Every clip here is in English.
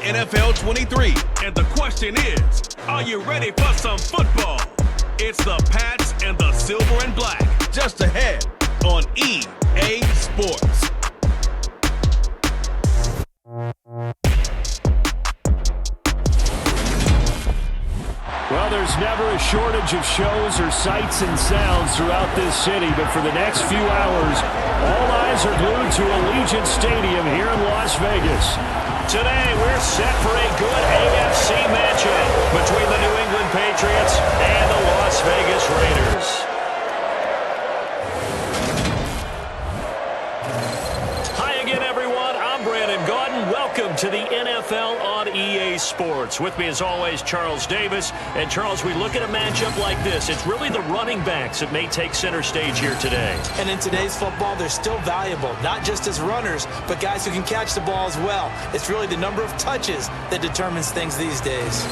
NFL 23. And the question is, are you ready for some football? It's the Pats and the Silver and Black. Just ahead on EA Sports. Well, there's never a shortage of shows or sights and sounds throughout this city, but for the next few hours, all eyes are glued to Allegiant Stadium here in Las Vegas. Today, we're set for a good AFC matchup between the New England Patriots and the Las Vegas Raiders. Hi again, everyone. I'm Brandon Gaudin. Welcome to the NFL on EA Sports. With me, as always, Charles Davis. And, Charles, we look at a matchup like this. It's really the running backs that may take center stage here today. And in today's football, they're still valuable, not just as runners, but guys who can catch the ball as well. It's really the number of touches that determines things these days.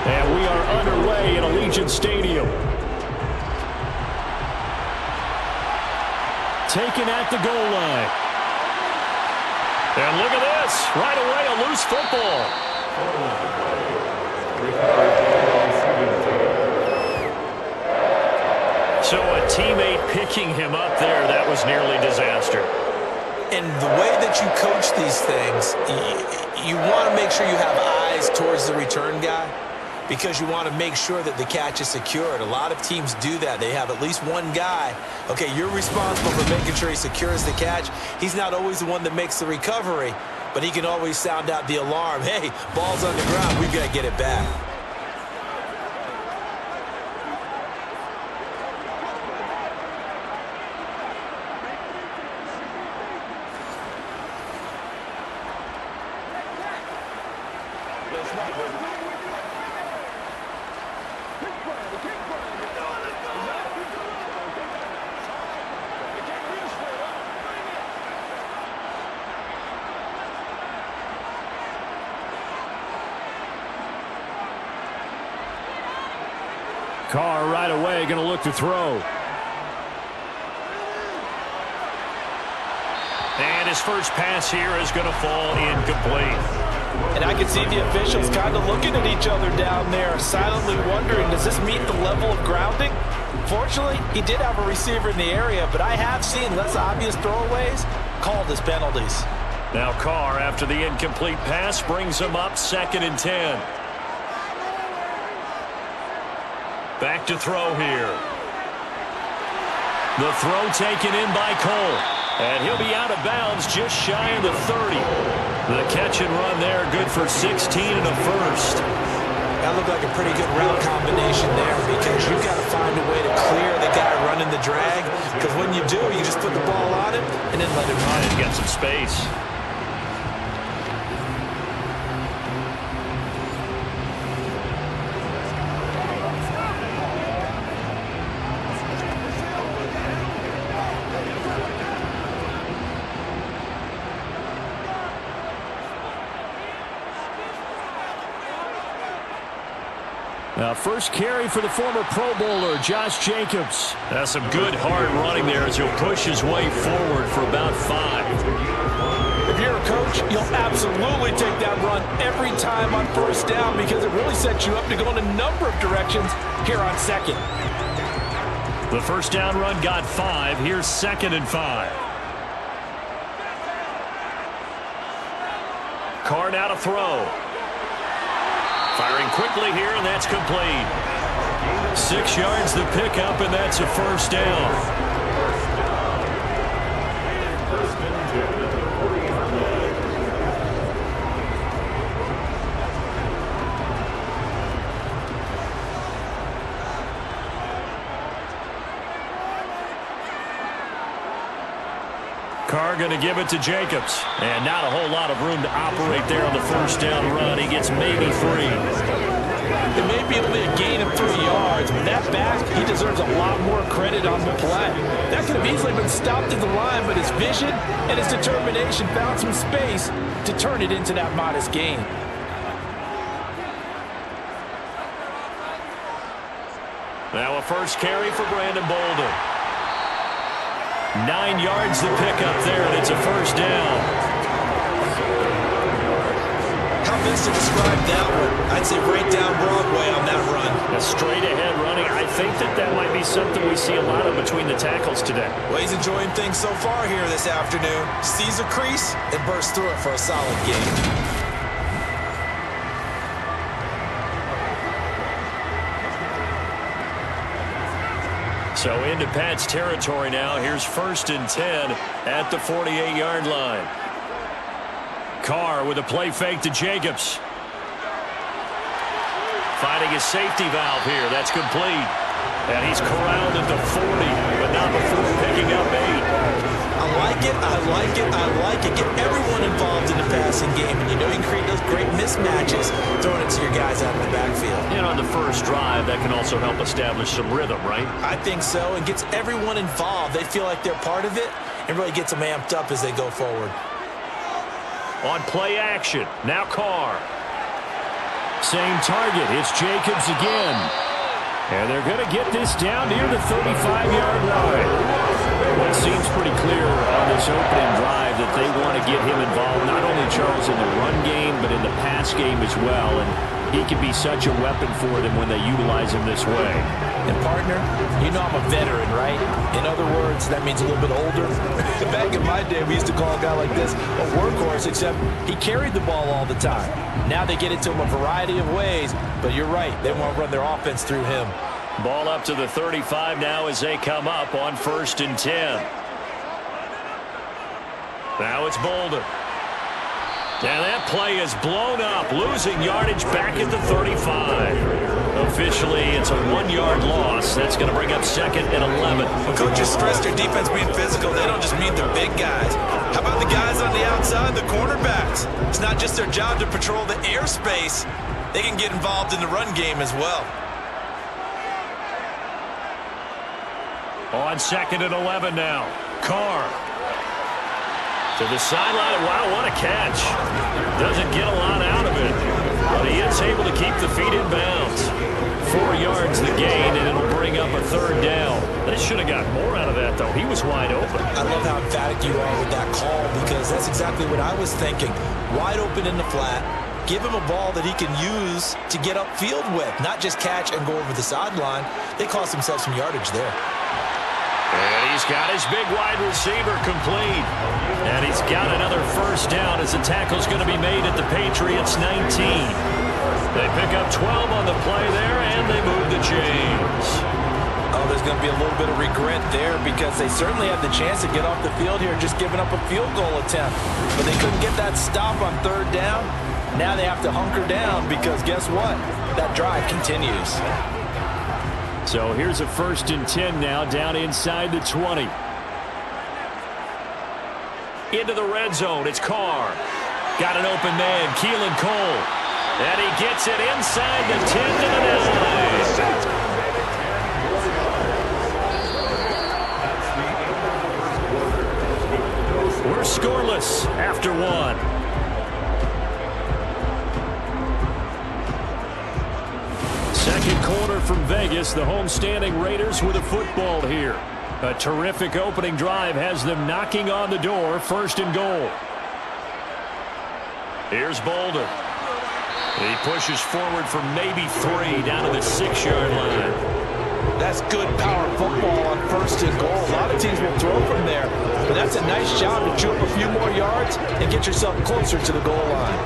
And we are underway at Allegiant Stadium. Taken at the goal line. And look at this. Right away, a loose football. So a teammate picking him up there, that was nearly disaster. And the way that you coach these things, you want to make sure you have eyes towards the return guy, because you want to make sure that the catch is secured. A lot of teams do that. They have at least one guy. Okay, you're responsible for making sure he secures the catch. He's not always the one that makes the recovery, but he can always sound out the alarm. Hey, ball's on the ground. We've got to get it back. Carr right away going to look to throw. And his first pass here is going to fall incomplete. And I can see the officials kind of looking at each other down there, silently wondering, does this meet the level of grounding? Fortunately, he did have a receiver in the area, but I have seen less obvious throwaways called as penalties. Now Carr, after the incomplete pass, brings him up 2nd and 10. Back to throw here. The throw taken in by Cole. And he'll be out of bounds just shy of the 30. The catch and run there, good for 16 and a first. That looked like a pretty good route combination there, because you've got to find a way to clear the guy running the drag. Because when you do, you just put the ball on him and then let him run and get some space. Now, first carry for the former Pro Bowler, Josh Jacobs. That's some good hard running there as he'll push his way forward for about 5. If you're a coach, you'll absolutely take that run every time on first down, because it really sets you up to go in a number of directions here on second. The first down run got 5. Here's 2nd and 5. Carr now to throw. Firing quickly here, and that's complete. 6 yards the pickup, and that's a first down. Carr going to give it to Jacobs. And not a whole lot of room to operate there on the first down run. He gets maybe 3. It may be only a gain of 3 yards, but that back, he deserves a lot more credit on the play. That could have easily been stopped at the line, but his vision and his determination found some space to turn it into that modest gain. Now a first carry for Brandon Bolden. 9 yards to pick up there, and it's a first down. How best to describe that one? I'd say right down Broadway on that run. A straight-ahead running. I think that might be something we see a lot of between the tackles today. Well, he's enjoying things so far here this afternoon. Sees a crease and bursts through it for a solid gain. So into Pat's territory now. Here's 1st and 10 at the 48-yard line. Carr with a play fake to Jacobs. Finding his safety valve here. That's complete. And he's corralled at the 40, but not before picking up 8. I like it, I like it, I like it. Get everyone involved in the passing game, and you know you can create those great mismatches throwing it to your guys out of the backfield. And on the first drive, that can also help establish some rhythm, right? I think so, and gets everyone involved. They feel like they're part of it, and really gets them amped up as they go forward. On play action, now Carr. Same target, it's Jacobs again. And they're going to get this down near the 35-yard line. Well, it seems pretty clear on this opening drive that they want to get him involved, not only, Charles, in the run game, but in the pass game as well. And he can be such a weapon for them when they utilize him this way. And, partner, you know I'm a veteran, right? In other words, that means a little bit older. Back in my day, we used to call a guy like this a workhorse, except he carried the ball all the time. Now they get it to him a variety of ways, but you're right. They want to run their offense through him. Ball up to the 35 now as they come up on 1st and 10. Now it's Bolden. And that play is blown up, losing yardage back at the 35. Officially, it's a 1-yard loss. That's going to bring up 2nd and 11. When coaches stress their defense being physical, they don't just mean the big guys. How about the guys on the outside, the cornerbacks? It's not just their job to patrol the airspace. They can get involved in the run game as well. On 2nd and 11 now. Carr. To the sideline. Wow, what a catch. Doesn't get a lot out of it. But he is able to keep the feet in bounds. 4 yards the gain, and it'll bring up a 3rd down. They should have got more out of that, though. He was wide open. I love how emphatic you are with that call, because that's exactly what I was thinking. Wide open in the flat. Give him a ball that he can use to get upfield with, not just catch and go over the sideline. They cost themselves some yardage there. And he's got his big wide receiver complete. And he's got another 1st down as the tackle's going to be made at the Patriots 19. They pick up 12 on the play there, and they move the chains. Oh, there's going to be a little bit of regret there, because they certainly had the chance to get off the field here, just giving up a field goal attempt. But they couldn't get that stop on 3rd down. Now they have to hunker down, because guess what? That drive continues. So here's a 1st and 10 now, down inside the 20. Into the red zone, it's Carr. Got an open man, Keelan Cole. And he gets it inside the 10 to the 9. We're scoreless after 1. Second quarter from Vegas. The homestanding Raiders with a football here. A terrific opening drive has them knocking on the door. 1st and goal. Here's Bolden. He pushes forward for maybe 3 down to the 6-yard line. That's good power football on 1st and goal. A lot of teams will throw from there, but that's a nice job to chew up a few more yards and get yourself closer to the goal line.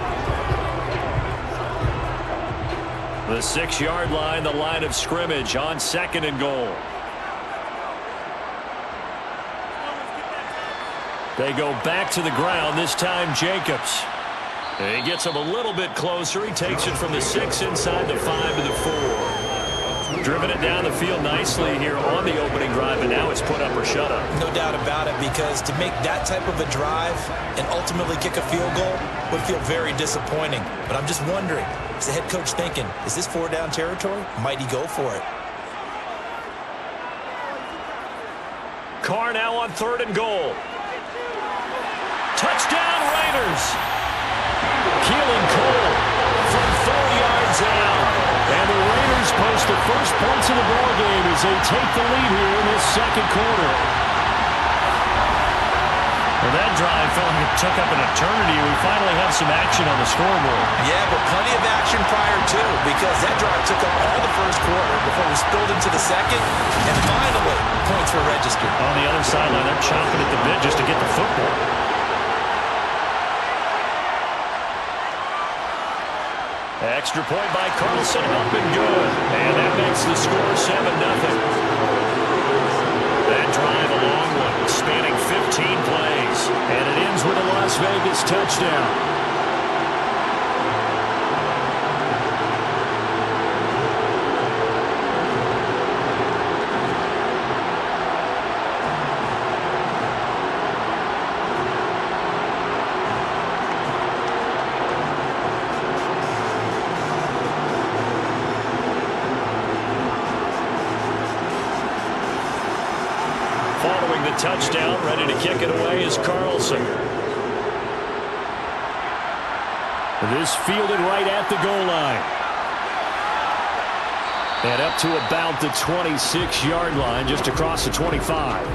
The 6-yard line, the line of scrimmage on 2nd and goal. They go back to the ground, this time Jacobs. He gets him a little bit closer. He takes it from the 6 inside the 5 to the 4. Driven it down the field nicely here on the opening drive, and now it's put up or shut up. No doubt about it, because to make that type of a drive and ultimately kick a field goal would feel very disappointing. But I'm just wondering, is the head coach thinking, is this 4-down territory? Might he go for it? Carr now on 3rd and goal. Touchdown Raiders. Keelan Cole from 4 yards out. And the Raiders post the first points of the ball game as they take the lead here in this 2nd quarter. Well, that drive felt like it took up an eternity. We finally have some action on the scoreboard. Yeah, but plenty of action prior to, because that drive took up all the 1st quarter before we spilled into the 2nd, and finally, points were registered. On the other sideline, they're chomping at the bit just to get the football. Extra point by Carlson, up and good. And that makes the score 7-0. That drive a long one, spanning 15 plays. And it ends with a Las Vegas touchdown. Following the touchdown, ready to kick it away is Carlson. This fielded right at the goal line. And up to about the 26-yard line, just across the 25.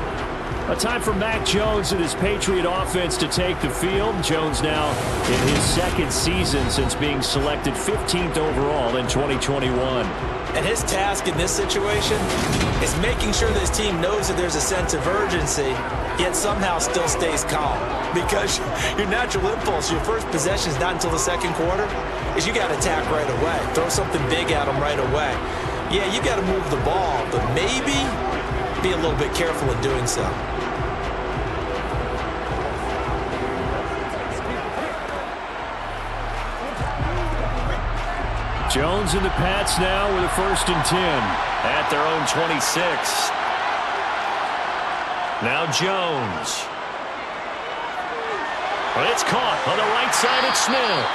A time for Mac Jones and his Patriot offense to take the field. Jones now in his 2nd season since being selected 15th overall in 2021. And his task in this situation is making sure that his team knows that there's a sense of urgency, yet somehow still stays calm. Because your natural impulse, your first possession is not until the 2nd quarter, is you got to attack right away. Throw something big at them right away. Yeah, you got to move the ball, but maybe be a little bit careful in doing so. Jones and the Pats now with a 1st and 10. At their own 26. Now Jones. Well, it's caught on the right side at Smith.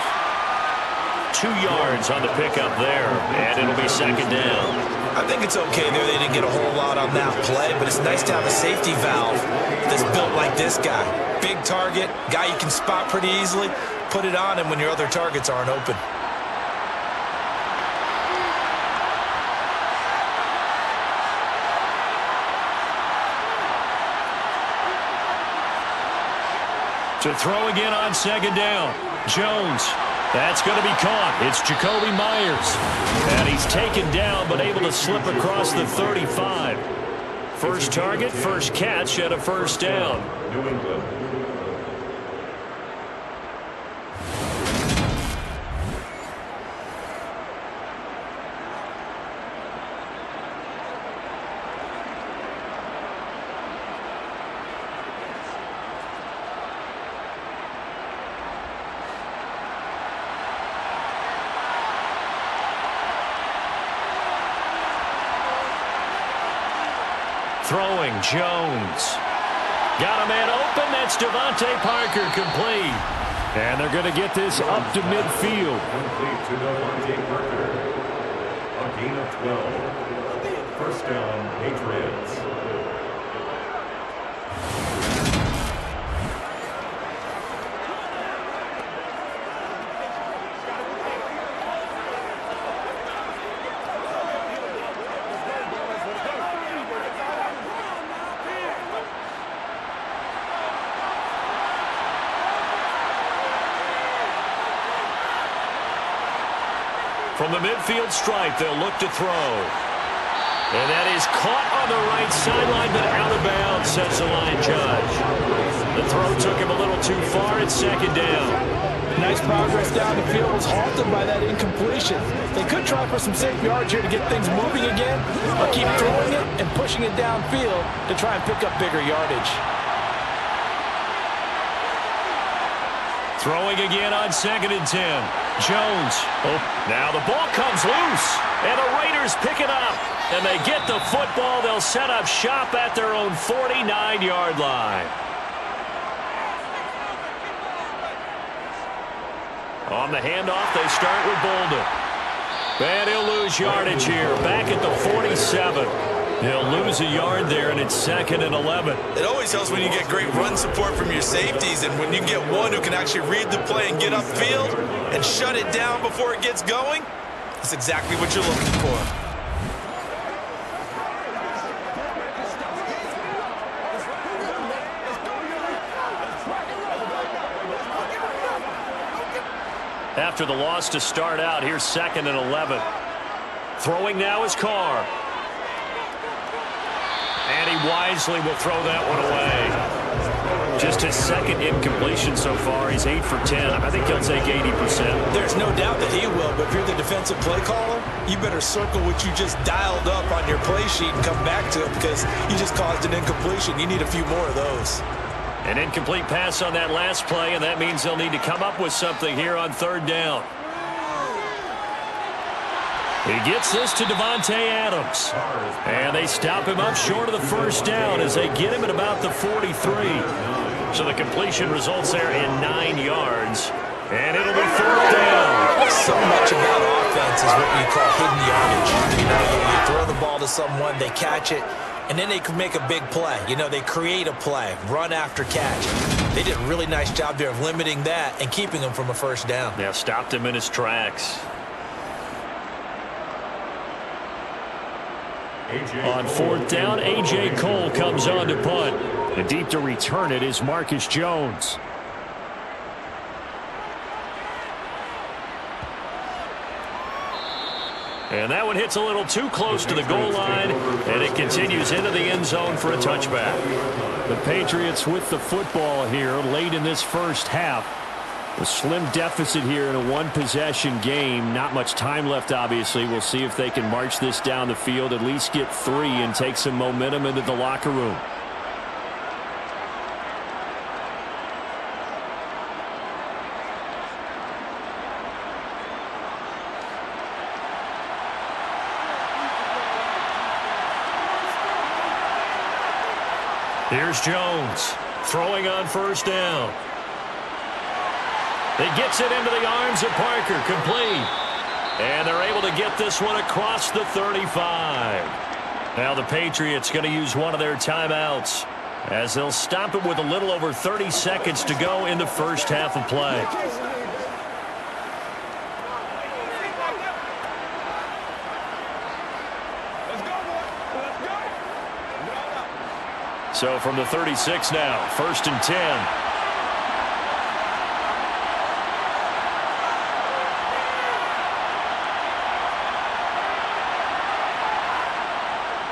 2 yards on the pickup there, and it'll be 2nd down. I think it's okay there. They didn't get a whole lot on that play, but it's nice to have a safety valve that's built like this guy. Big target, guy you can spot pretty easily. Put it on him when your other targets aren't open. To throw again on 2nd down. Jones. That's going to be caught. It's Jacoby Myers. And he's taken down, but able to slip across the 35. First target, first catch, and a 1st down. New England. Throwing, Jones. Got a man open. That's Devontae Parker, complete. And they're going to get this up to midfield. Complete to Devontae Parker. A gain of 12. 1st down, Patriots. From the midfield stripe, they'll look to throw. And that is caught on the right sideline, but out of bounds, says the line judge. The throw took him a little too far. It's 2nd down. Nice progress down the field was halted by that incompletion. They could try for some safe yards here to get things moving again, or keep throwing it and pushing it downfield to try and pick up bigger yardage. Throwing again on 2nd and 10. Jones. Oh, now the ball comes loose, and the Raiders pick it up, and they get the football. They'll set up shop at their own 49-yard line. On the handoff, they start with Bolden. And he'll lose yardage here, back at the 47. He'll lose a yard there, and it's 2nd and 11. It always helps when you get great run support from your safeties, and when you get one who can actually read the play and get upfield and shut it down before it gets going, that's exactly what you're looking for. After the loss to start out, here's 2nd and 11. Throwing now is Carr. And he wisely will throw that one away. Just his 2nd incompletion so far. He's 8 for 10. I think he'll take 80%. There's no doubt that he will, but if you're the defensive play caller, you better circle what you just dialed up on your play sheet and come back to it, because you just caused an incompletion. You need a few more of those. An incomplete pass on that last play, and that means they'll need to come up with something here on 3rd down. He gets this to Devontae Adams. And they stop him up short of the 1st down as they get him at about the 43. So the completion results there in 9 yards. And it'll be 4th down. So much about offense is what you call hidden yardage. You know, you throw the ball to someone, they catch it, and then they can make a big play. You know, they create a play, run after catch. They did a really nice job there of limiting that and keeping him from a 1st down. Yeah, stopped him in his tracks. On 4th down, A.J. Cole comes on to punt. And deep to return it is Marcus Jones. And that one hits a little too close to the goal line, and it continues into the end zone for a touchback. The Patriots with the football here late in this 1st half. A slim deficit here in a 1-possession game. Not much time left, obviously. We'll see if they can march this down the field, at least get 3, and take some momentum into the locker room. Here's Jones throwing on 1st down. He gets it into the arms of Parker, complete. And they're able to get this one across the 35. Now the Patriots going to use one of their timeouts as they'll stop it with a little over 30 seconds to go in the 1st half of play. So from the 36 now, 1st and 10.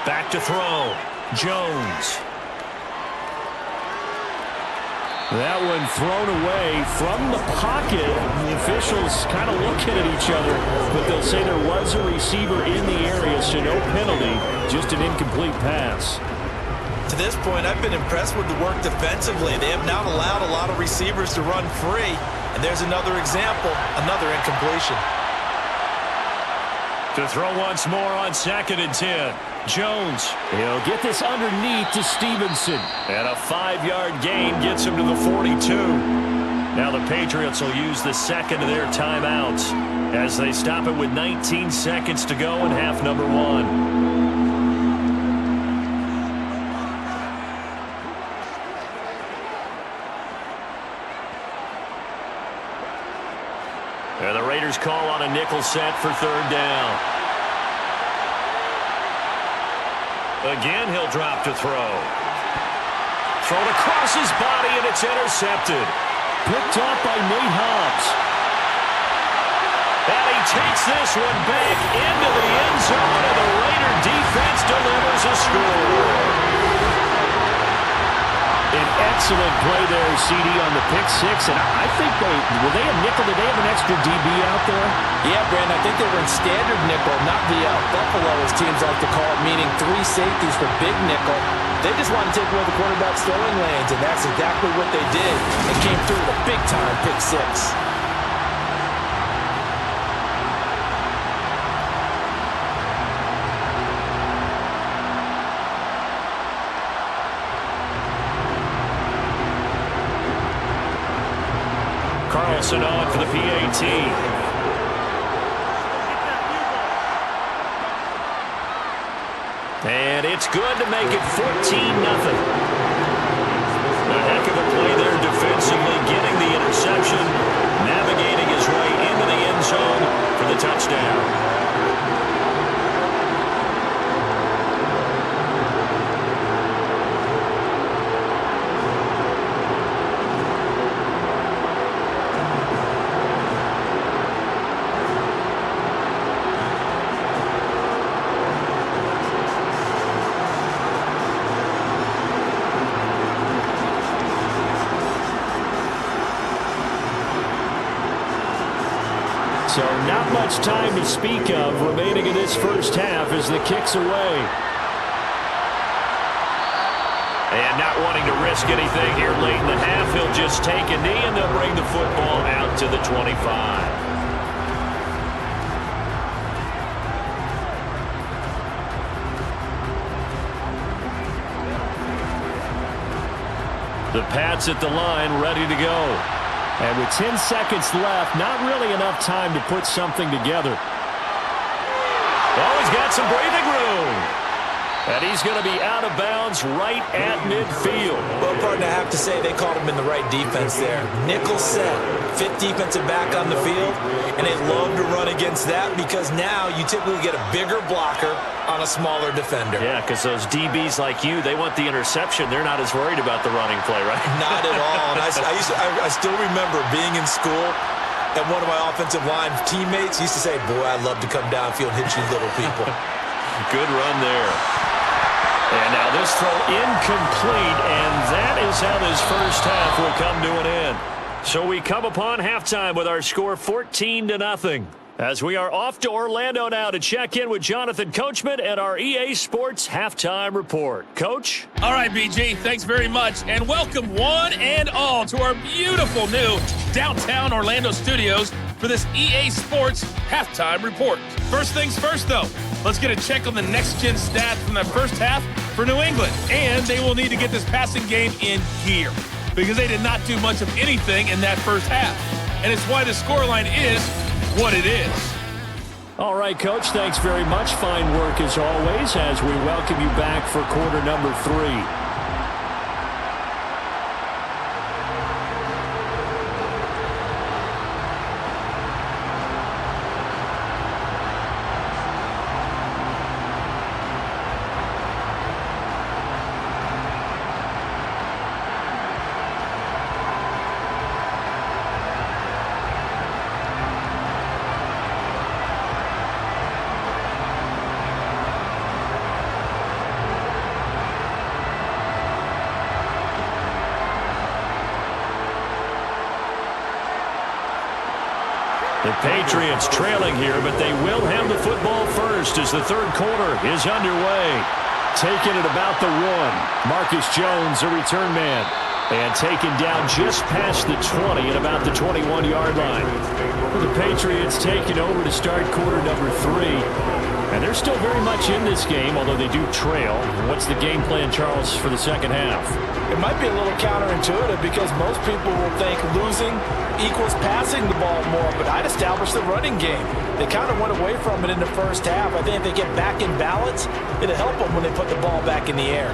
Back to throw. Jones. That one thrown away from the pocket. The officials kind of looking at each other, but they'll say there was a receiver in the area, so no penalty, just an incomplete pass. To this point, I've been impressed with the work defensively. They have not allowed a lot of receivers to run free, and there's another example, another incompletion. To throw once more on 2nd and 10. Jones. He'll get this underneath to Stevenson. And a 5-yard gain gets him to the 42. Now the Patriots will use the 2nd of their timeouts as they stop it with 19 seconds to go in half number 1. And the Raiders call on a nickel set for 3rd down. Again, he'll drop to throw. Thrown across his body, and it's intercepted. Picked off by Nate Hobbs. And he takes this one back into the end zone, and the Raider defense delivers a score. An Excellent play there, CD, on the pick six. And I think were they a nickel? Did they have an extra DB out there? Yeah, Brandon, I think they were in standard nickel, not the Buffalo, as teams like to call it, meaning 3 safeties for big nickel. They just wanted to take away the quarterback's throwing lanes, and that's exactly what they did. They came through with a big-time pick six. Carlson on for the PAT. And it's good to make it 14-0. A heck of a play there defensively, getting the interception, navigating his way into the end zone for the touchdown. So not much time to speak of remaining in this first half as the kick's away. And not wanting to risk anything here late in the half, he'll just take a knee and they'll bring the football out to the 25. The Pats at the line, ready to go. And with 10 seconds left, not really enough time to put something together. Oh, he's got some breathing room. And he's going to be out of bounds right at midfield. Well, partner, I have to say they called him in the right defense there. Nickel set, 5th defensive back on the field, and they love to run against that because now you typically get a bigger blocker on a smaller defender. Yeah, because those DBs like you, they want the interception. They're not as worried about the running play, right? Not at all. And I still remember being in school, and one of my offensive line teammates used to say, boy, I'd love to come downfield and hit you little people. Good run there. And now this throw incomplete, and that is how this first half will come to an end. So we come upon halftime with our score 14-0. As we are off to Orlando now to check in with Jonathan Coachman and our EA Sports Halftime Report. Coach? All right, BG, thanks very much, and welcome one and all to our beautiful new downtown Orlando studios for this EA Sports Halftime Report. First things first, though, let's get a check on the next-gen stats from the first half for New England, and they will need to get this passing game in gear because they did not do much of anything in that first half, and it's why the scoreline is what it is. All right, Coach, thanks very much. Fine work as always as we welcome you back for quarter number 3. The Patriots trailing here, but they will have the football first as the third quarter is underway. Taking it about the 1. Marcus Jones, a return man. And taken down just past the 20 at about the 21-yard line. The Patriots taking over to start quarter number 3. And they're still very much in this game, although they do trail. What's the game plan, Charles, for the second half? It might be a little counterintuitive because most people will think losing equals passing the ball more, but I'd establish the running game. They kind of went away from it in the first half. I think if they get back in balance, it'll help them when they put the ball back in the air.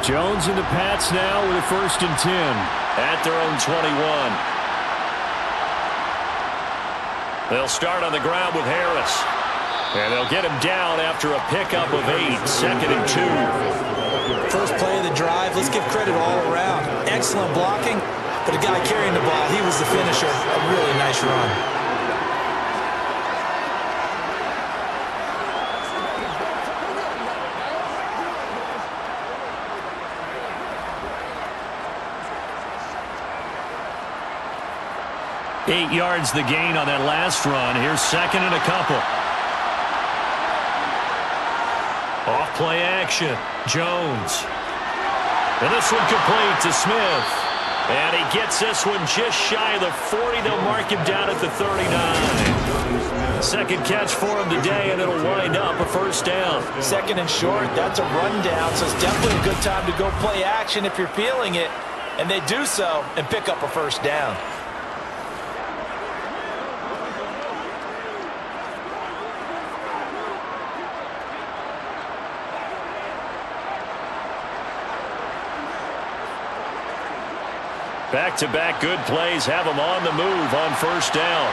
Jones and the Pats now with a 1st and 10. At their own 21. They'll start on the ground with Harris. And they'll get him down after a pickup of 8. 2nd and 2. First play of the drive, let's give credit all around. Excellent blocking, but the guy carrying the ball, he was the finisher. A really nice run. 8 yards the gain on that last run. Here's second and a couple. Off play action. Jones. And this one complete to Smith. And he gets this one just shy of the 40. They'll mark him down at the 39. Second catch for him today, and it'll wind up a first down. Second and short, that's a rundown, so it's definitely a good time to go play action if you're feeling it. And they do so and pick up a first down. Back-to-back good plays have them on the move on first down.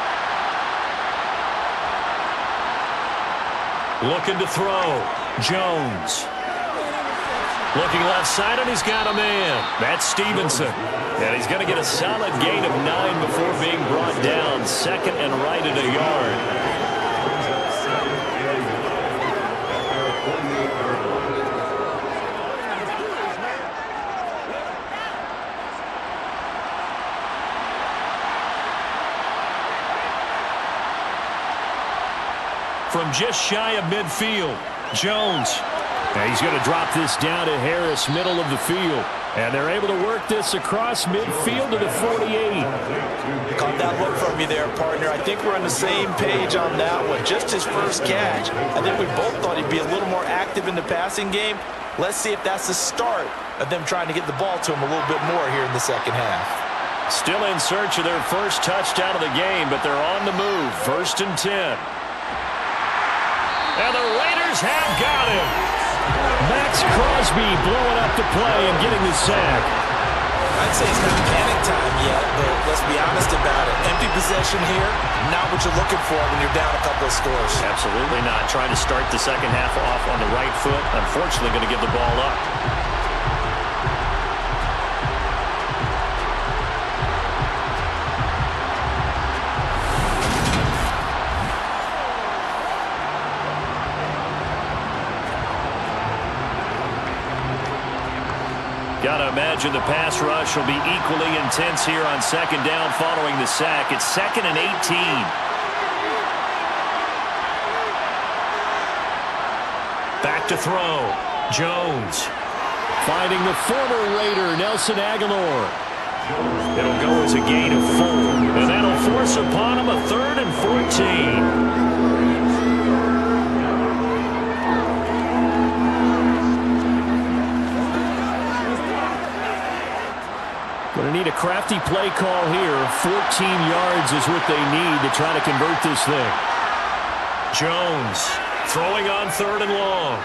Looking to throw. Jones. Looking left side, and he's got a man. That's Stevenson. And he's going to get a solid gain of 9 before being brought down. Second and right at a yard. From just shy of midfield, Jones. And he's going to drop this down to Harris, middle of the field. And they're able to work this across midfield to the 48. Caught that look from you there, partner. I think we're on the same page on that one. Just his first catch. I think we both thought he'd be a little more active in the passing game. Let's see if that's the start of them trying to get the ball to him a little bit more here in the second half. Still in search of their first touchdown of the game, but they're on the move. First and 10. And the Raiders have got him. Max Crosby blowing up the play and getting the sack. I'd say it's not panic time yet, but let's be honest about it. Empty possession here, not what you're looking for when you're down a couple of scores. Absolutely not. Trying to start the second half off on the right foot. Unfortunately, going to give the ball up. Got to imagine the pass rush will be equally intense here on second down following the sack. It's second and 18. Back to throw. Jones. Finding the former Raider, Nelson Aguilar. It'll go as a gain of 4. And that'll force upon him a 3rd and 14. Going to need a crafty play call here. 14 yards is what they need to try to convert this thing. Jones throwing on 3rd and long.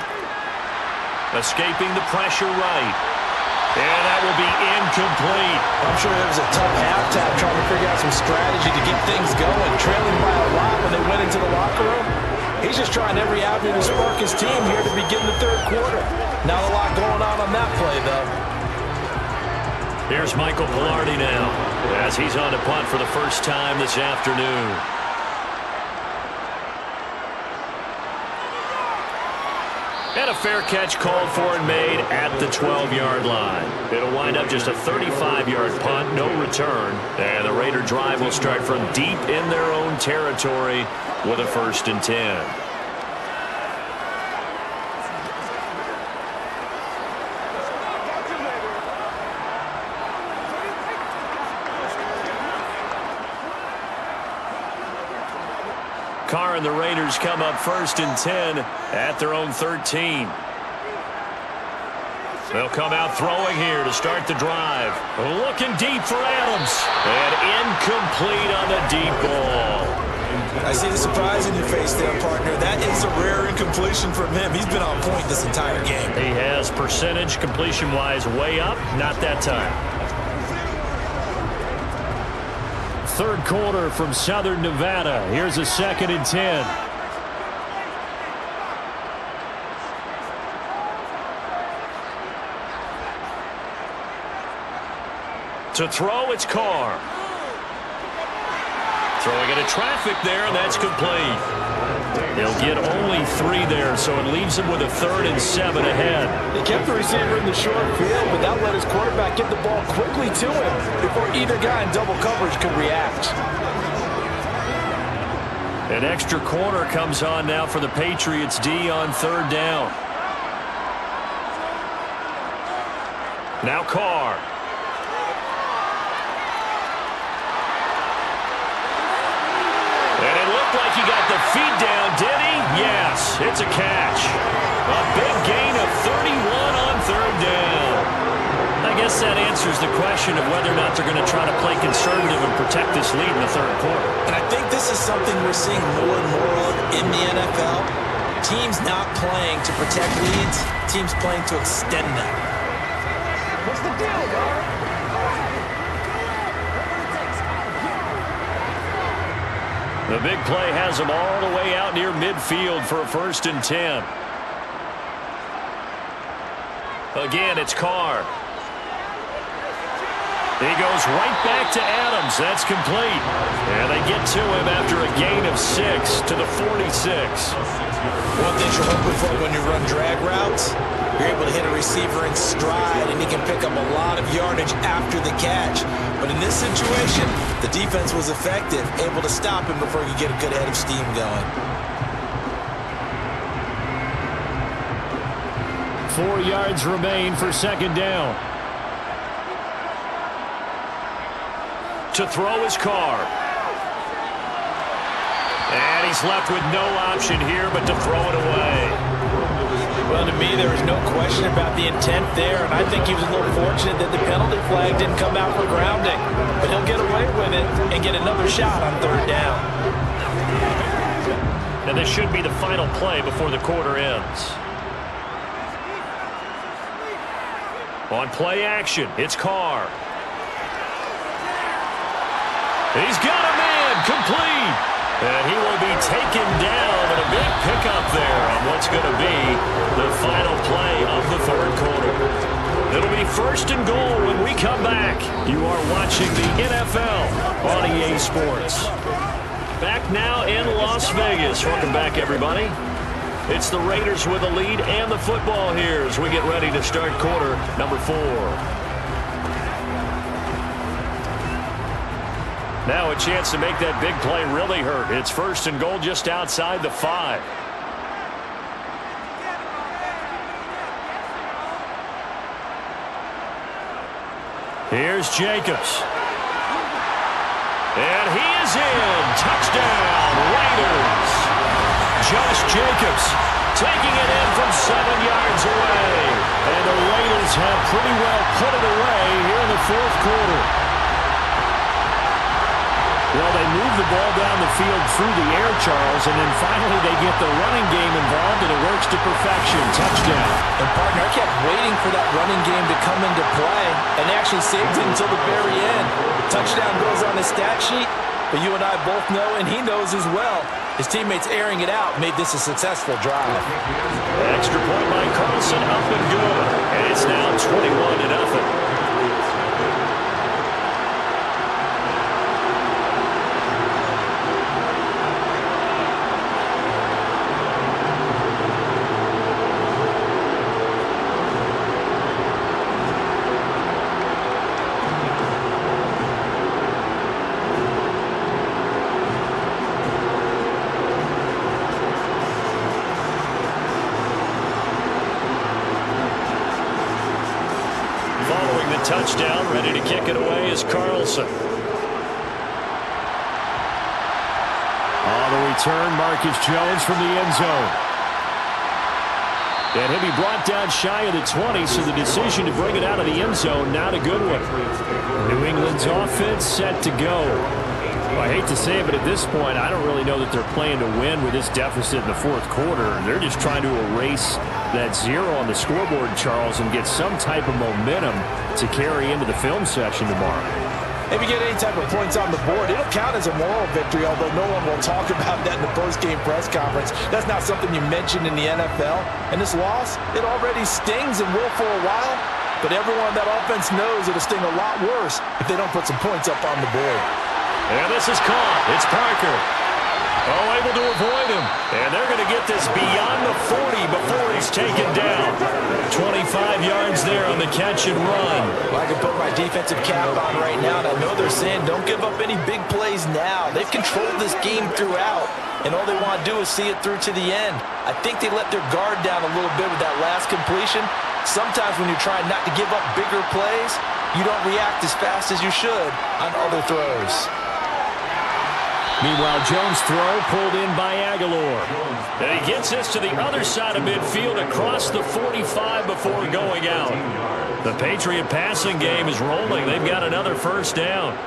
Escaping the pressure right. And that will be incomplete. I'm sure it was a tough halftime trying to figure out some strategy to get things going. Trailing by a lot when they went into the locker room. He's just trying every avenue to spark his team here to begin the third quarter. Not a lot going on that play, though. Here's Michael Pilardi now as he's on to punt for the first time this afternoon. And a fair catch called for and made at the 12-yard line. It'll wind up just a 35-yard punt, no return. And the Raider drive will start from deep in their own territory with a 1st and 10. Carr and the Raiders come up 1st and 10 at their own 13. They'll come out throwing here to start the drive. Looking deep for Adams. And incomplete on the deep ball. I see the surprise in your face there, partner. That is a rare incompletion from him. He's been on point this entire game. He has percentage completion-wise way up. Not that time. Third quarter from Southern Nevada. Here's a 2nd and 10. To throw, it's Carr. Throwing into traffic there, and that's complete. They'll get only 3 there, so it leaves them with a 3rd and 7 ahead. They kept the receiver in the short field, but that let his quarterback get the ball quickly to him before either guy in double coverage could react. An extra corner comes on now for the Patriots D on third down. Now Carr. And it looked like he got the feet down, did he? Yes, it's a catch. A big gain of 31 on third down. I guess that answers the question of whether or not they're going to try to play conservative and protect this lead in the third quarter. And I think this is something we're seeing more and more of in the NFL. Teams not playing to protect leads, teams playing to extend them. What's the deal, bro? The big play has them all the way out near midfield for a 1st and 10. Again, it's Carr. He goes right back to Adams. That's complete. And they get to him after a gain of 6 to the 46. One thing you're hoping for when you run drag routes, you're able to hit a receiver in stride, and he can pick up a lot of yardage after the catch. But in this situation, the defense was effective, able to stop him before he could get a good head of steam going. 4 yards remain for 2nd down. To throw his Carr. And he's left with no option here but to throw it away. Well, to me, there was no question about the intent there, and I think he was a little fortunate that the penalty flag didn't come out for grounding. But he'll get away with it and get another shot on 3rd down. And this should be the final play before the quarter ends. On play action, it's Carr. He's got a man, complete. And he will be taken down, and a big pickup there on what's going to be the final play of the 3rd quarter. It'll be 1st and goal when we come back. You are watching the NFL on EA Sports. Back now in Las Vegas. Welcome back, everybody. It's the Raiders with the lead and the football here as we get ready to start quarter number 4. Now a chance to make that big play really hurt. It's 1st and goal just outside the 5. Here's Jacobs. And he is in. Touchdown, Raiders. Josh Jacobs taking it in from 7 yards away. And the Raiders have pretty well put it away here in the 4th quarter. Well, they move the ball down the field through the air, Charles, and then finally they get the running game involved, and it works to perfection. Touchdown. And, partner, I kept waiting for that running game to come into play and actually saved it until the very end. Touchdown goes on the stat sheet, but you and I both know, and he knows as well, his teammates airing it out made this a successful drive. Extra point by Carlson, up and good. And it's now 21-0. Touchdown, ready to kick it away is Carlson. On the return, Marcus Jones from the end zone. And he'll be brought down shy of the 20, so the decision to bring it out of the end zone, not a good one. New England's offense set to go. Well, I hate to say it, but at this point, I don't really know that they're playing to win with this deficit in the 4th quarter. They're just trying to erase that 0 on the scoreboard, Charles, and get some type of momentum to carry into the film session tomorrow. If you get any type of points on the board, it'll count as a moral victory, although no one will talk about that in the post-game press conference. That's not something you mentioned in the NFL. And this loss, it already stings and will for a while, but everyone on that offense knows it'll sting a lot worse if they don't put some points up on the board. And this is caught. It's Parker. Oh, able to avoid him. And they're going to get this beyond the 40 before he's taken down. 25 yards there on the catch and run. Well, I can put my defensive cap on right now, and I know they're saying don't give up any big plays now. They've controlled this game throughout, and all they want to do is see it through to the end. I think they let their guard down a little bit with that last completion. Sometimes when you're trying not to give up bigger plays, you don't react as fast as you should on other throws. Meanwhile, Jones' throw pulled in by Aguilar. And he gets this to the other side of midfield across the 45 before going out. The Patriot passing game is rolling. They've got another first down.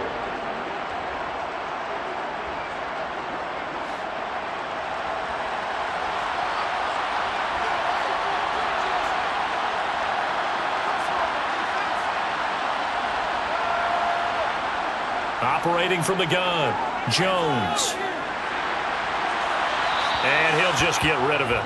Operating from the gun, Jones. And he'll just get rid of it.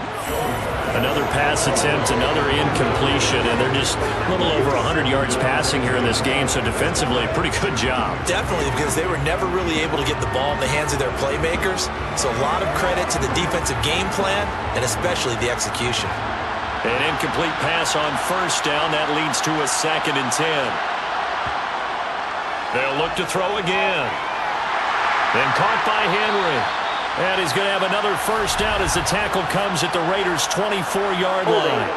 Another pass attempt, another incompletion, and they're just a little over 100 yards passing here in this game, so defensively, pretty good job. Definitely, because they were never really able to get the ball in the hands of their playmakers, so a lot of credit to the defensive game plan, and especially the execution. An incomplete pass on first down, that leads to a 2nd and 10. They'll look to throw again. Then caught by Henry. And he's going to have another first down as the tackle comes at the Raiders' 24-yard line.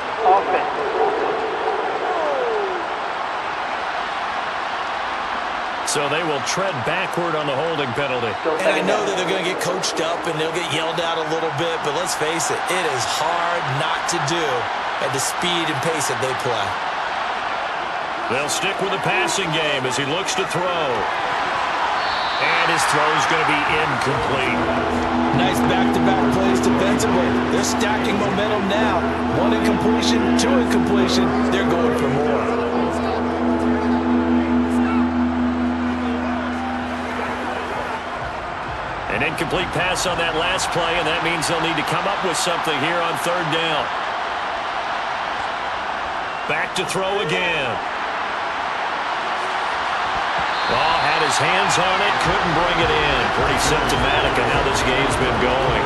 So they will tread backward on the holding penalty. And I know that they're going to get coached up and they'll get yelled at a little bit, but let's face it, it is hard not to do at the speed and pace that they play. They'll stick with the passing game as he looks to throw. And his throw is going to be incomplete. Nice back-to-back plays defensively. They're stacking momentum now. 1 incompletion, 2 incompletion. They're going for more. An incomplete pass on that last play, and that means they'll need to come up with something here on 3rd down. Back to throw again. Oh, had his hands on it, couldn't bring it in. Pretty symptomatic of how this game's been going.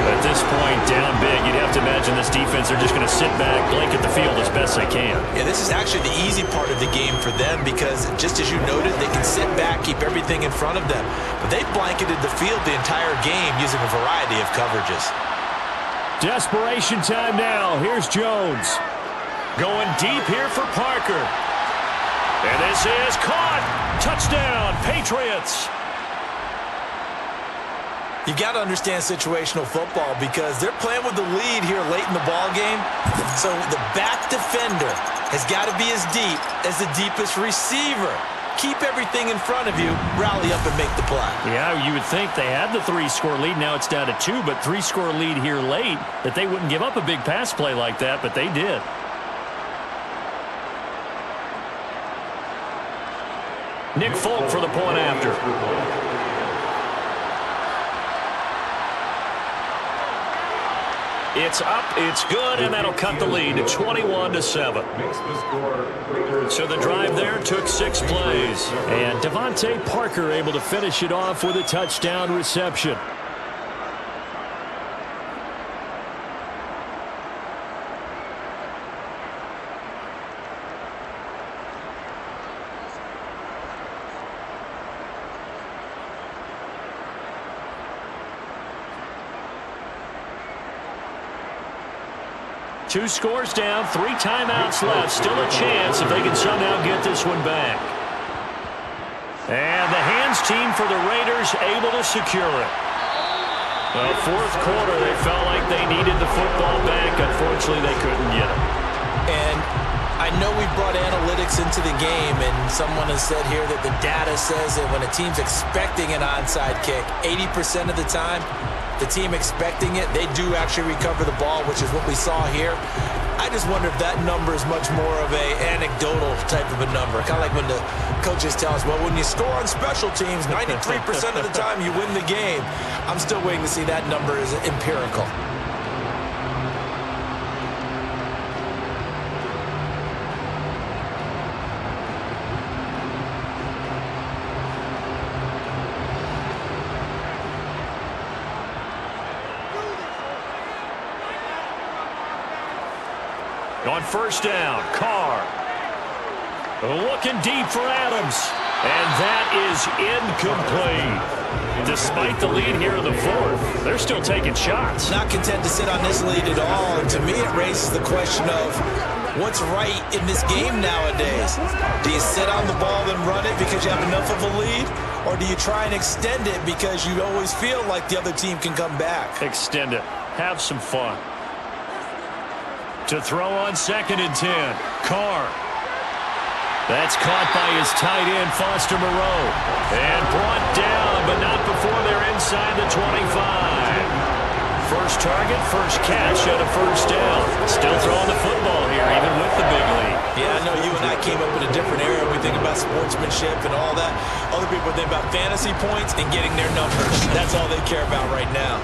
At this point, down big, you'd have to imagine this defense, they're just going to sit back, blanket the field as best they can. Yeah, this is actually the easy part of the game for them because, just as you noted, they can sit back, keep everything in front of them. But they've blanketed the field the entire game using a variety of coverages. Desperation time now. Here's Jones. Going deep here for Parker. And this is caught. Touchdown, Patriots. You've got to understand situational football because they're playing with the lead here late in the ball game. So the back defender has got to be as deep as the deepest receiver. Keep everything in front of you, rally up and make the play. Yeah, you would think they had the 3-score lead. Now it's down to 2, but 3-score lead here late, that they wouldn't give up a big pass play like that, but they did. Nick Folk for the point after. It's up, it's good, and that'll cut the lead to 21-7. So the drive there took 6 plays. And Devontae Parker able to finish it off with a touchdown reception. Two scores down, 3 timeouts left. Still a chance if they can somehow get this one back. And the hands team for the Raiders able to secure it. Well, 4th quarter, they felt like they needed the football back. Unfortunately, they couldn't get it. And I know we brought analytics into the game, and someone has said here that the data says that when a team's expecting an onside kick, 80% of the time, the team expecting it, they do actually recover the ball, which is what we saw here. I just wonder if that number is much more of a anecdotal type of a number. Kind of like when the coaches tell us, well, when you score on special teams, 93% of the time you win the game. I'm still waiting to see that number is empirical. on first down. Carr. Looking deep for Adams. And that is incomplete. Despite the lead here in the fourth, they're still taking shots. Not content to sit on this lead at all. And to me, it raises the question of what's right in this game nowadays. Do you sit on the ball and run it because you have enough of a lead? Or do you try and extend it because you always feel like the other team can come back? Extend it. Have some fun. To throw on 2nd and 10. Carr. That's caught by his tight end, Foster Moreau. And brought down, but not before they're inside the 25. First target, first catch at a first down. Still throwing the football here, even with the big lead. Yeah, I know you and I came up in a different era. We think about sportsmanship and all that. Other people think about fantasy points and getting their numbers. That's all they care about right now.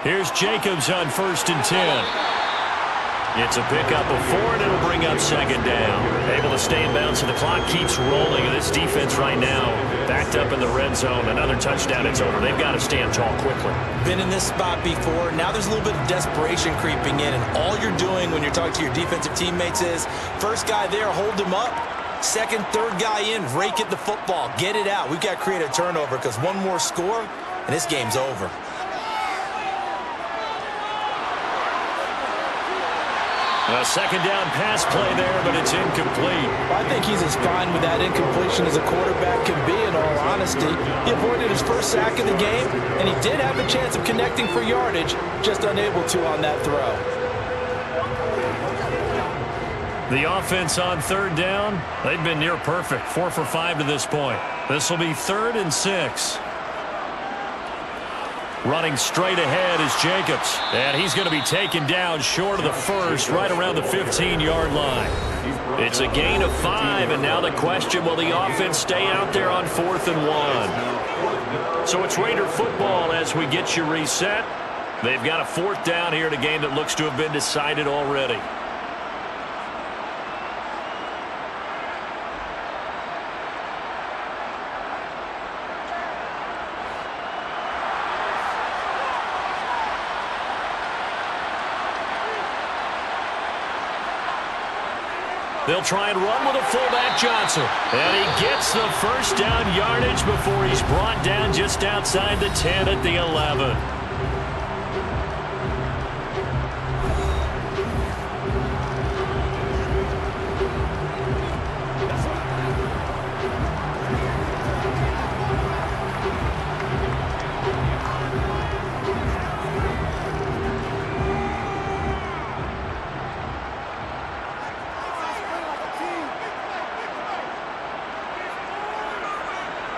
Here's Jacobs on 1st and 10. It's a pickup of 4, and it'll bring up 2nd down. Able to stay in bounds, so the clock keeps rolling. And this defense right now, backed up in the red zone. Another touchdown, it's over. They've got to stand tall quickly. Been in this spot before. Now there's a little bit of desperation creeping in. And all you're doing when you're talking to your defensive teammates is, first guy there, hold him up. Second, third guy in, rake at the football. Get it out. We've got to create a turnover because one more score, and this game's over. A 2nd down pass play there, but it's incomplete. I think he's as fine with that incompletion as a quarterback can be, in all honesty. He avoided his first sack of the game, and he did have a chance of connecting for yardage, just unable to on that throw. The offense on 3rd down, they've been near perfect. 4 for 5 to this point. This will be 3rd and 6. Running straight ahead is Jacobs. And he's going to be taken down short of the first, right around the 15-yard line. It's a gain of 5, and now the question, will the offense stay out there on 4th and 1? So it's Raider football as we get you reset. They've got a 4th down here in a game that looks to have been decided already. They'll try and run with a fullback, Johnson. And he gets the first down yardage before he's brought down just outside the 10 at the 11.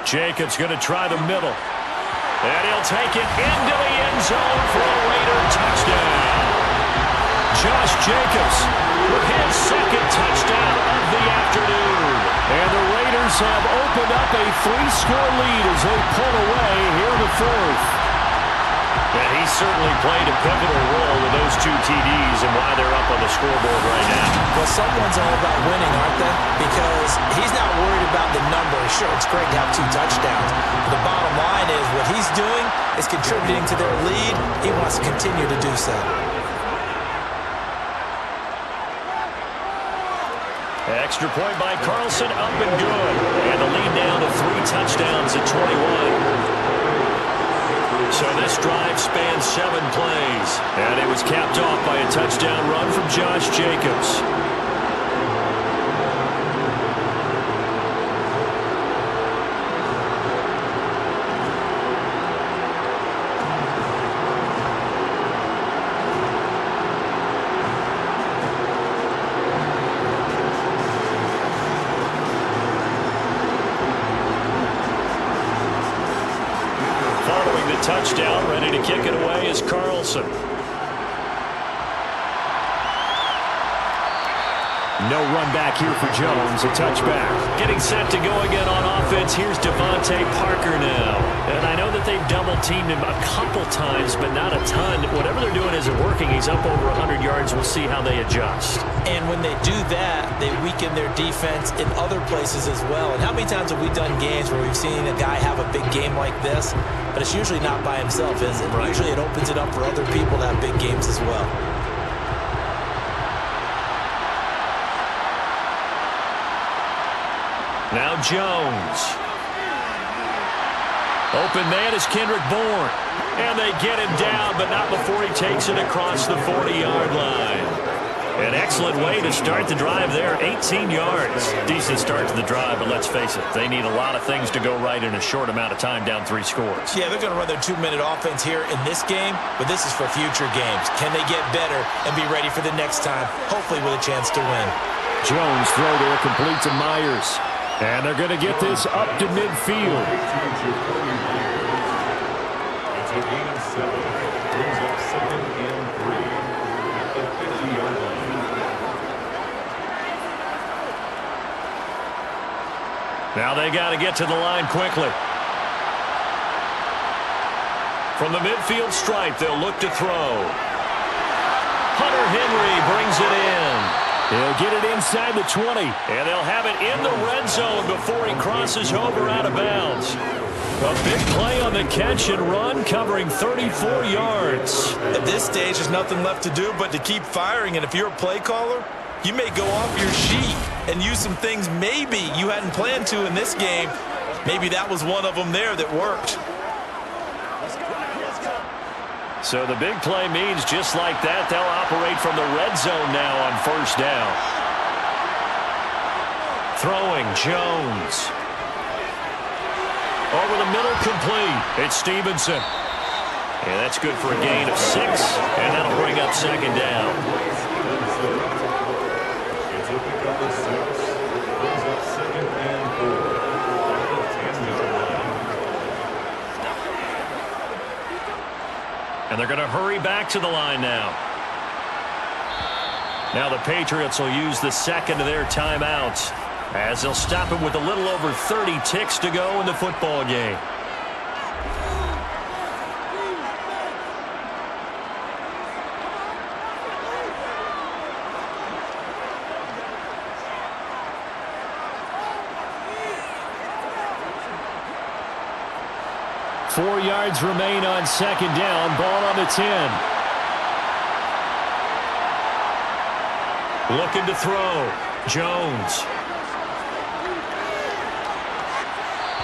Jacobs going to try the middle. And he'll take it into the end zone for a Raider touchdown. Josh Jacobs with his 2nd touchdown of the afternoon. And the Raiders have opened up a 3-score lead as they pull away here in the 4th. And he certainly played a pivotal role with those 2 TDs and why they're up on the scoreboard right now. Well, someone's all about winning, aren't they? Because he's not worried about the number. Sure, it's great to have 2 touchdowns. But the bottom line is what he's doing is contributing to their lead. He wants to continue to do so. Extra point by Carlson, up and good. And the lead down to 3 touchdowns at 21. So this drive spans 7 plays. And it was capped off by a touchdown run from Josh Jacobs. Touchdown, ready to kick it away is Carlson. No run back here for Jones, a touchback. Getting set to go again on offense. Here's Devontae Parker now. And I know that they've double-teamed him a couple times, but not a ton. Whatever they're doing isn't working. He's up over 100 yards. We'll see how they adjust. And when they do that, they weaken their defense in other places as well. And how many times have we done games where we've seen a guy have a big game like this, but it's usually not by himself, is it? Right. Usually it opens it up for other people to have big games as well. Now Jones. Open man is Kendrick Bourne. And they get him down, but not before he takes it across the 40-yard line. An excellent way to start the drive there, 18 yards. Decent start to the drive, but let's face it, they need a lot of things to go right in a short amount of time, down 3 scores. Yeah, they're going to run their 2-minute offense here in this game, but this is for future games. Can they get better and be ready for the next time, hopefully with a chance to win? Jones throw there, complete to Myers. And they're going to get this up to midfield. It's a gain of 7. Brings up 2nd and 3 at the 50-yard line. Now they got to get to the line quickly. From the midfield stripe, they'll look to throw. Hunter Henry brings it in. He'll get it inside the 20. And they'll have it in the red zone before he crosses over out of bounds. A big play on the catch and run, covering 34 yards. At this stage, there's nothing left to do but to keep firing. And if you're a play caller, you may go off your sheet and use some things maybe you hadn't planned to in this game. Maybe that was one of them there that worked. So the big play means just like that, they'll operate from the red zone now on 1st down. Throwing, Jones. Over the middle, complete. It's Stevenson. And that's good for a gain of 6, and that'll bring up 2nd down. It's a pickup of 6. Brings up 2nd and 4 at the 10-yard line. And they're going to hurry back to the line now. Now the Patriots will use the 2nd of their timeouts, as they'll stop it with a little over 30 ticks to go in the football game. Four yards remain on 2nd down. Ball on the 10. Looking to throw. Jones.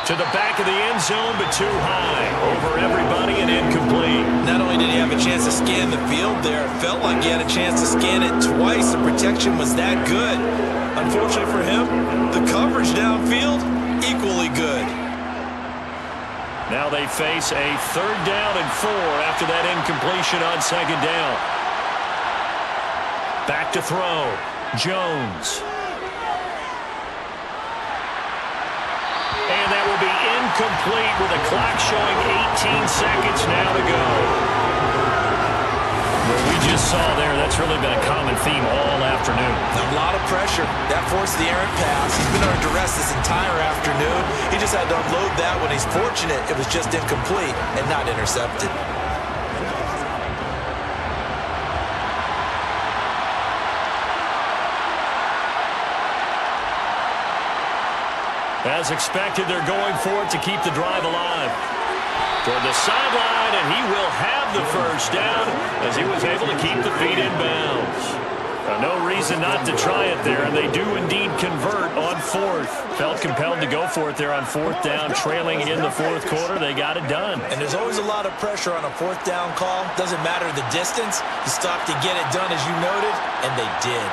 To the back of the end zone, but too high. Over everybody and incomplete. Not only did he have a chance to scan the field there, it felt like he had a chance to scan it twice. The protection was that good. Unfortunately for him, the coverage downfield, equally good. Now they face a 3rd down and 4 after that incompletion on 2nd down. Back to throw. Jones. And that will be incomplete with the clock showing 18 seconds now to go. What we just saw there, that's really been a common theme all afternoon. A lot of pressure. That forced the errant pass. He's been under duress this entire afternoon. He just had to unload that when he's fortunate it was just incomplete and not intercepted. As expected, they're going for it to keep the drive alive. Toward the sideline, and he will have the 1st down as he was able to keep the feet in bounds. No reason not to try it there, and they do indeed convert on 4th. Felt compelled to go for it there on 4th down, trailing in the 4th quarter. They got it done. And there's always a lot of pressure on a 4th down call. Doesn't matter the distance. You stop to get it done, as you noted, and they did.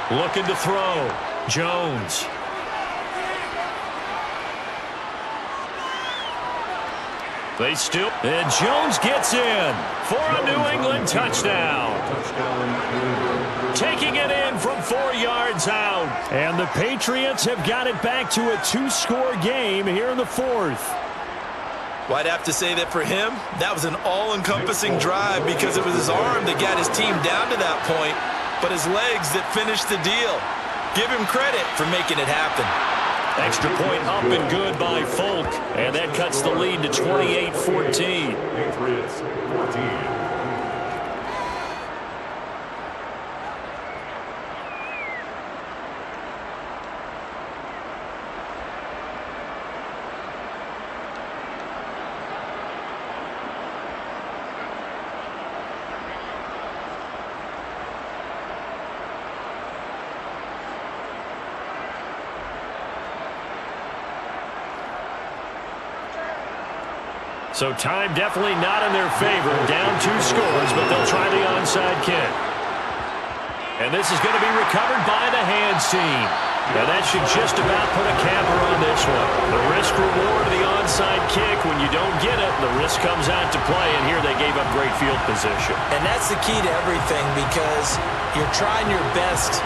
Looking to throw. Jones. They still. And Jones gets in for a New England touchdown. Taking it in from 4 yards out. And the Patriots have got it back to a 2-score game here in the 4th. Well, I'd have to say that for him, that was an all-encompassing drive because it was his arm that got his team down to that point, but his legs that finished the deal. Give him credit for making it happen. Extra point up and good by Folk, and that cuts the lead to 28-14. Patriots 14. So time definitely not in their favor. Down 2 scores, but they'll try the onside kick. And this is going to be recovered by the hands team. Now that should just about put a capper on this one. The risk-reward of the onside kick, when you don't get it, the risk comes out to play, and here they gave up great field position. And that's the key to everything because you're trying your best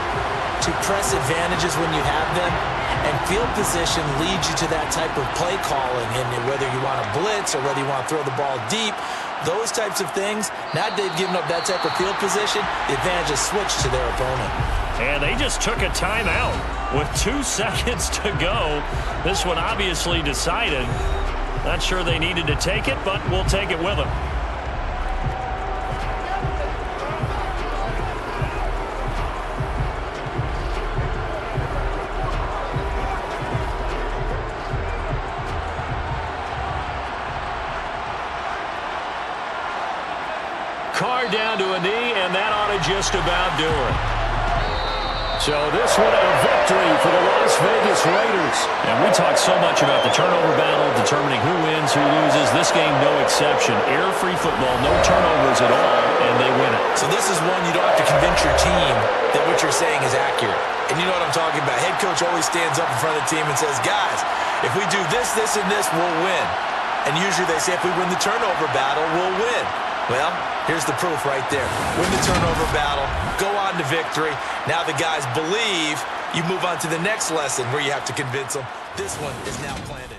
to press advantages when you have them, and field position leads you to that type of play calling, and whether you want to blitz or whether you want to throw the ball deep, those types of things, now they've given up that type of field position, the advantage is switched to their opponent. And they just took a timeout with 2 seconds to go. This one obviously decided. Not sure they needed to take it, but we'll take it with them. Carr down to a knee, and that ought to just about do it. So this one a victory for the Las Vegas Raiders. And we talk so much about the turnover battle, determining who wins, who loses. This game, no exception. Error-free football, no turnovers at all, and they win it. So this is one you don't have to convince your team that what you're saying is accurate. And you know what I'm talking about. Head coach always stands up in front of the team and says, guys, if we do this, this, and this, we'll win. And usually they say if we win the turnover battle, we'll win. Well, here's the proof right there. Win the turnover battle, go on to victory. Now the guys believe. You move on to the next lesson where you have to convince them. This one is now planted.